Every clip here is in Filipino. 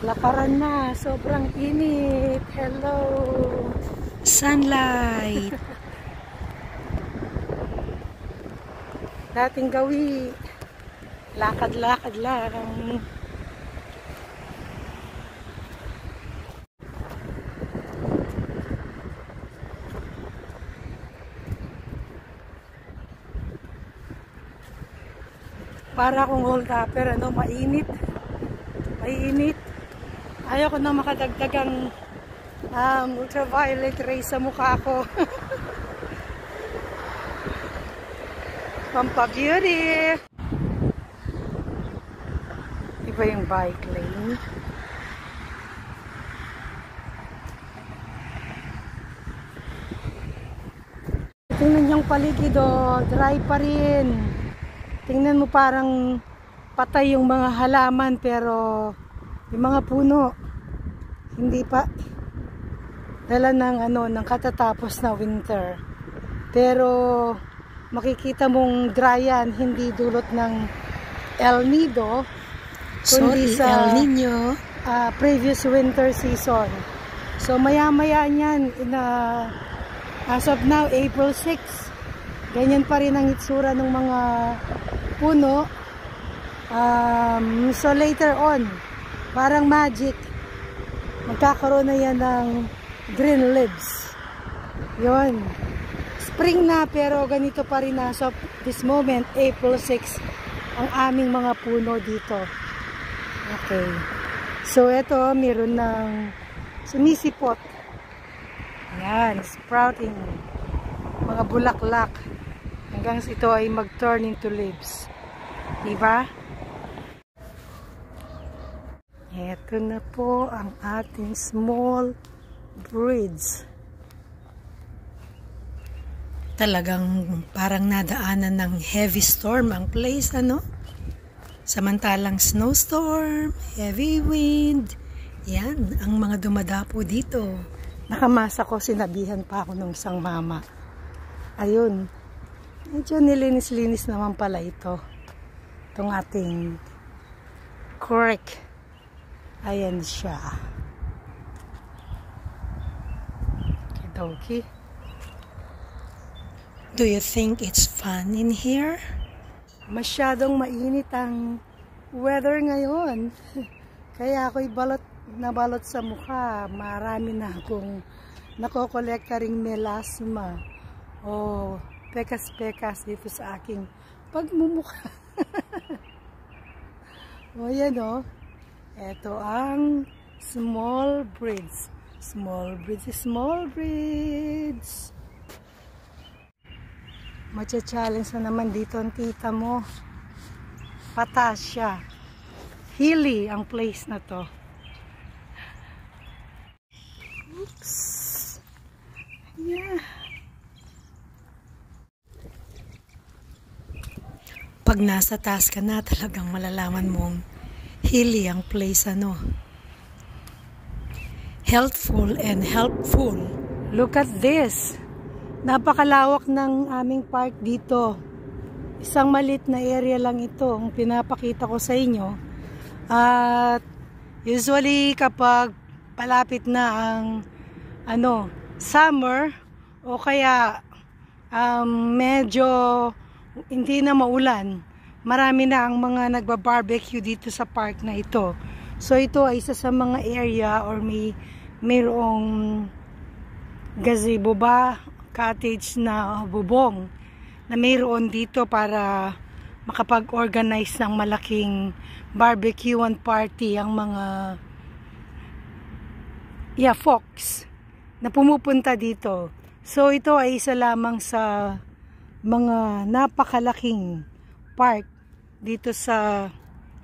Lakaran na, sobrang init. Hello, sunlight. Dating gawi, lakad-lakad lang. Para akong hold-upper, ano, mainit. Mainit. Ayaw ko na makadagdagang ultraviolet rays sa mukha ko. Pampa-beauty! Iba yung bike lane. Tingnan yung paligid, oh, dry pa rin. Tingnan mo, parang patay yung mga halaman, pero yung mga puno hindi pa dala ng ng katatapos na winter. Pero makikita mong dry yan, hindi dulot ng El Nido, kundi sa El Nino, previous winter season. So maya-maya niyan, as of now, April 6, ganyan pa rin ang itsura ng mga puno. So later on, parang magic, magkakaroon na yan ng green leaves. Yun. Spring na, pero ganito pa rin na. So, this moment, April 6, ang aming mga puno dito. Okay. So, ito, meron ng sumisipot. Yan, sprouting. Mga bulaklak. Hanggang ito ay mag-turn into leaves. Diba? Ito na po ang ating small bridge. Talagang parang nadaanan ng heavy storm ang place, ano? Samantalang snowstorm, heavy wind. Yan, ang mga dumadapo dito. Nakamasa ko, sinabihan pa ako ng isang mama. Ayun, medyo nilinis-linis naman pala ito. Itong ating creek. Ayan siya. Okidoki. Do you think it's fun in here? Masyadong mainit ang weather ngayon. Kaya ako'y nabalot sa mukha. Marami na akong nakokolekta ring melasma o pekas-pekas dito sa aking pagmumukha. O yan o. Ito ang small bridge. Small bridge, small bridge. Macha-challenge na naman dito ang tita mo. Pataas siya. Hilly ang place na to. Oops. Yeah. Pag nasa taas ka na, talagang malalaman mong hilly ang place, ano. Healthful and helpful. Look at this. Napakalawak ng aming park dito. Isang malit na area lang ito ang pinapakita ko sa inyo. At usually kapag palapit na ang summer o kaya medyo hindi na maulan, marami na ang mga nagba-barbecue dito sa park na ito. So ito ay isa sa mga area or mayroong gazebo ba, cottage na bubong na mayroon dito para makapag-organize ng malaking barbecue and party ang mga folks na pumupunta dito. So ito ay isa lamang sa mga napakalaking park dito sa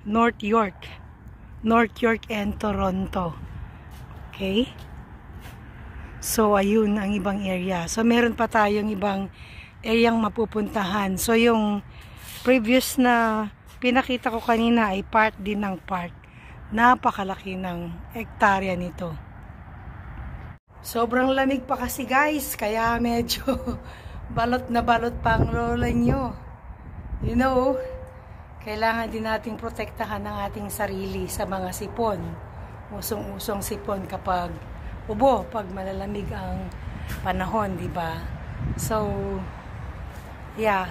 North York. North York and Toronto. Okay? So, ayun ang ibang area. So, meron pa tayong ibang areang mapupuntahan. So, yung previous na pinakita ko kanina ay part din ng park. Napakalaki ng hektarya nito. Sobrang lamig pa kasi guys, kaya medyo balot na balot pa ang lola nyo. You know, kailangan din nating protektahan ang ating sarili sa mga sipon. Usong-usong sipon kapag ubo, pag malalamig ang panahon, di ba? So, yeah,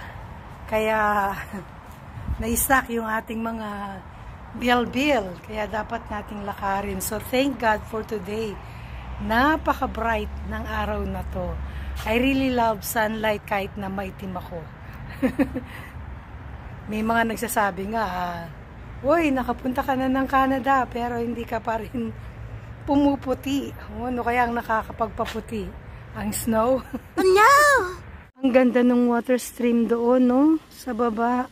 kaya na-stack yung ating mga bil-bil, kaya dapat nating lakarin. So, thank God for today. Napaka-bright ng araw na to. I really love sunlight kahit na maitim ako. May mga nagsasabi nga, uy, nakapunta ka na ng Canada, pero hindi ka pa rin pumuputi. Ano kaya ang nakakapagpaputi? Ang snow? Oh, no! Ang ganda ng water stream doon, no? Sa baba.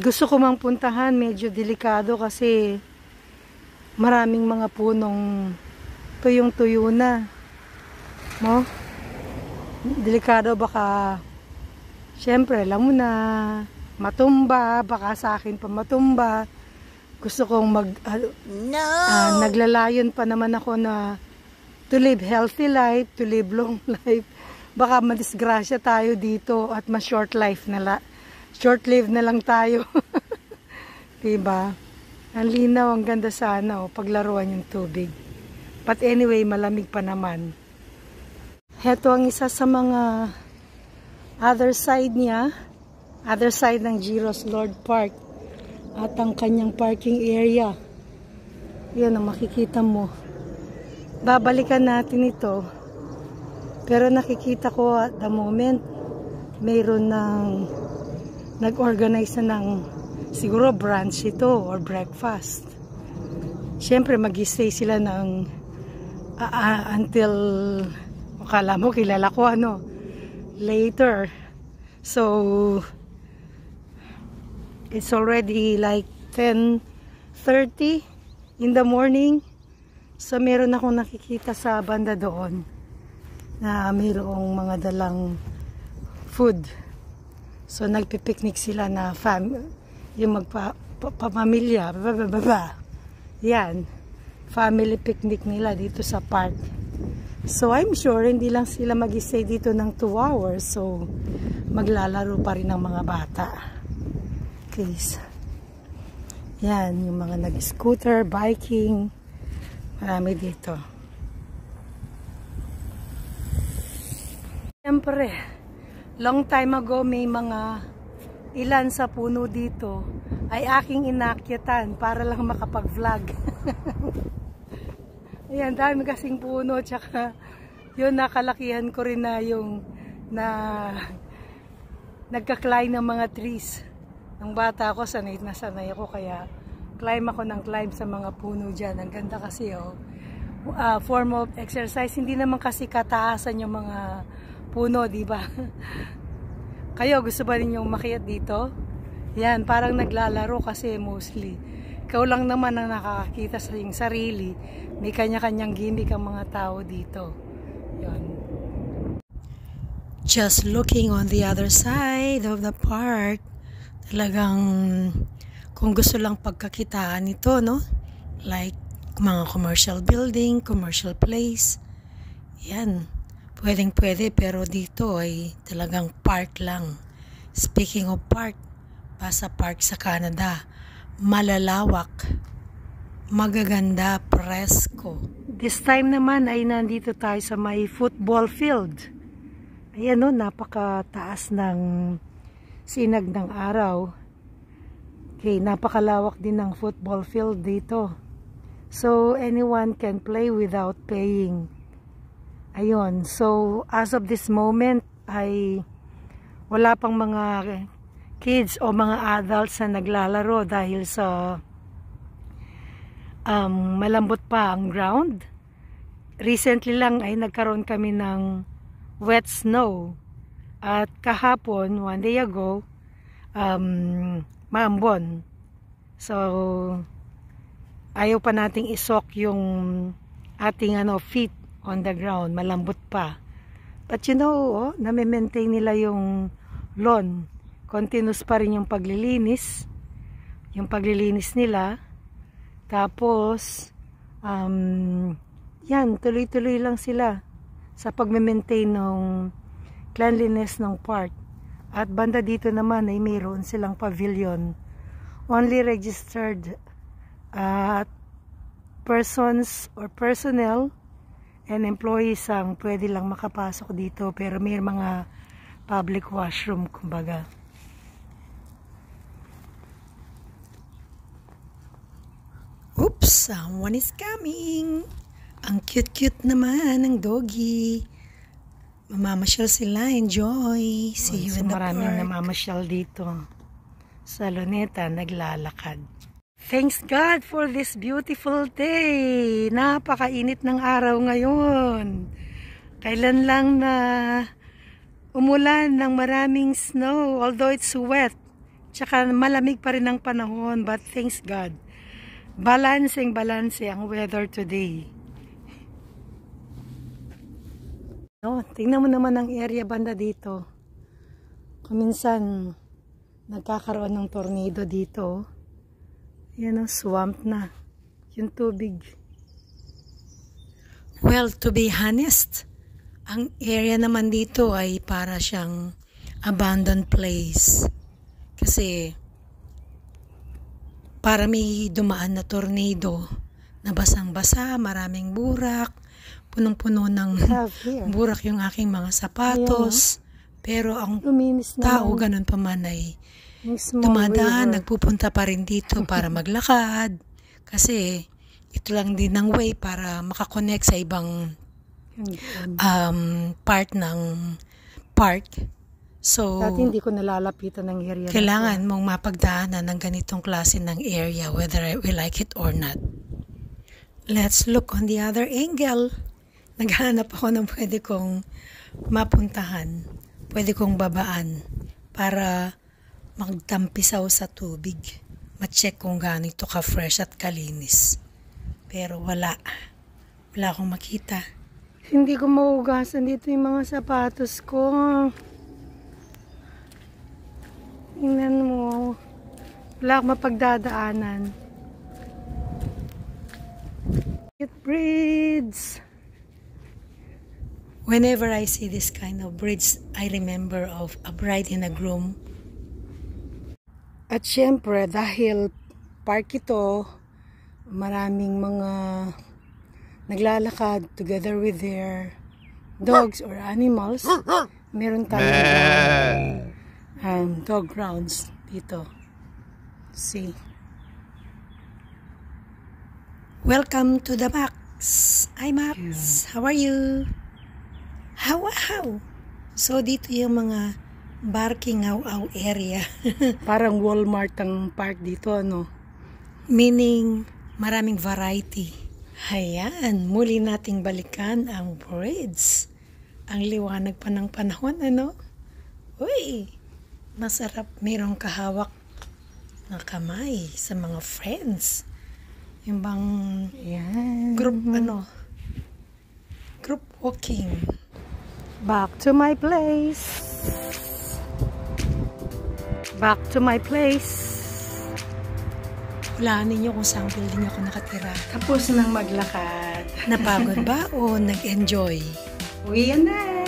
Gusto ko mang puntahan, medyo delikado kasi maraming mga punong tuyong-tuyo na. No? Delikado, baka syempre, alam mo na, matumba, baka sa akin pa matumba. Gusto kong naglalayon pa naman ako na to live healthy life, to live long life. Baka madisgrasya tayo dito at ma-short life na short-lived na lang tayo. Diba? Ang linaw, ang ganda sana, paglaruan yung tubig. But anyway, malamig pa naman. Heto ang isa sa mga other side niya, other side ng Giros Lord Park at ang kanyang parking area. Yan ang makikita mo. Babalikan natin ito. Pero nakikita ko at the moment, mayroon ng nag-organize na ng siguro brunch ito or breakfast. Siyempre mag-stay sila ng until akala mo kilala ko later. So it's already like 10:30 in the morning. So meron akong nakikita sa banda doon na mayroong mga dalang food. So nagpipiknik sila na yung magpapamilya. Yan. Family picnic nila dito sa park. So I'm sure hindi lang sila mag-stay dito ng 2 hours. So maglalaro pa rin ang mga bata. Okay. Yan, yung mga nag-scooter, biking. Marami dito. Siyempre, long time ago may mga ilan sa puno dito ay aking inakyatan para lang makapag-vlog. Ayan, dami kasing puno, tsaka yun, nakalakihan ko rin na yung nagka-climb ng mga trees. Nung bata ako, sanay na sanay ako, kaya climb ako ng climb sa mga puno dyan. Ang ganda kasi, form of exercise. Hindi naman kasi kataasan yung mga puno, di ba? Kayo, gusto ba ninyong makiat dito? Yan, parang naglalaro kasi mostly. Ikaw lang naman ang nakakakita sa iyong sarili. May kanya-kanyang gimmick ang mga tao dito. Yan. Just looking on the other side of the park, talagang kung gusto lang pagkakitaan ito, no? Like mga commercial building, commercial place. Yan. Pwedeng-pwede, pero dito ay talagang park lang. Speaking of park, Basa Park sa Canada, malalawak, magaganda, presko. This time naman ay nandito tayo sa may football field. Ayan, napakataas ng sinag ng araw. Okay, napakalawak din ng football field dito. So anyone can play without paying. Ayun, so as of this moment ay wala pang mga kids o mga adults na naglalaro dahil sa malambot pa ang ground. Recently lang ay nagkaroon kami ng wet snow at kahapon, one day ago, maambon. So ayaw pa nating isok yung ating feet on the ground, malambot pa. But you know, nami-maintain nila yung lawn. Continuous pa rin yung paglilinis. Yung paglilinis nila. Tapos, yan, tuloy-tuloy lang sila sa pag-maintain ng cleanliness ng park. At banda dito naman ay mayroon silang pavilion. Only registered persons or personnel and employees ang pwede lang makapasok dito, pero may mga public washroom kumbaga. Oops, someone is coming. Ang cute-cute naman ng doggy. Mamamasyal sila, enjoy. See you in the park. Maraming namamasyal dito. Sa Luneta, naglalakad. Thanks God for this beautiful day. Napakainit ng araw ngayon. Kailan lang na umulan ng maraming snow, although it's wet. Tsaka malamig pa rin ang panahon, but thanks God. Balance ang weather today. Tingnan mo naman ang area banda dito. Kuminsan nagkakaroon ng tornado dito. Yan, swamp na yung tubig. Well, to be honest, ang area naman dito ay para siyang abandoned place. Kasi para may dumaan na tornado na basang-basa, maraming burak, punong-puno ng burak yung aking mga sapatos. Pero ang tao ganun pa man ay dumadaan, nagpupunta pa rin dito para maglakad. Kasi ito lang din ang way para makakonect sa ibang part ng park. So, dati hindi ko nalalapitan ng area. Kailangan mong mapagdaanan ng ganitong klase ng area, whether we like it or not. Let's look on the other angle. Naghahanap ako ng pwede kong mapuntahan, pwede kong babaan para magtampisaw sa tubig. Ma-check kung gaano ito ka-fresh at kalinis. Pero wala akong makita. Hindi ko maugasan dito yung mga sapatos ko. Tingnan mo. Wala akong mapagdadaanan. Cute braids. Whenever I see this kind of braids, I remember of a bride and a groom. At syempre, dahil park ito, maraming mga naglalakad together with their dogs or animals. Meron tayong dog grounds dito. See. Welcome to the Max. Hi Max. Yeah. How are you? How? So dito yung mga barking aw area. Parang Walmart ang park dito, ano? Meaning, maraming variety. Ayan, muli nating balikan ang braids. Ang liwanag pa ng panahon, ano? Uy, masarap mayroong kahawak na kamay sa mga friends. Yung bang group, group walking. Back to my place. Back to my place. Hulaan ninyo kung saan building ako nakatira. Tapos nang maglakad. Napagod ba o nag-enjoy? Uwi na!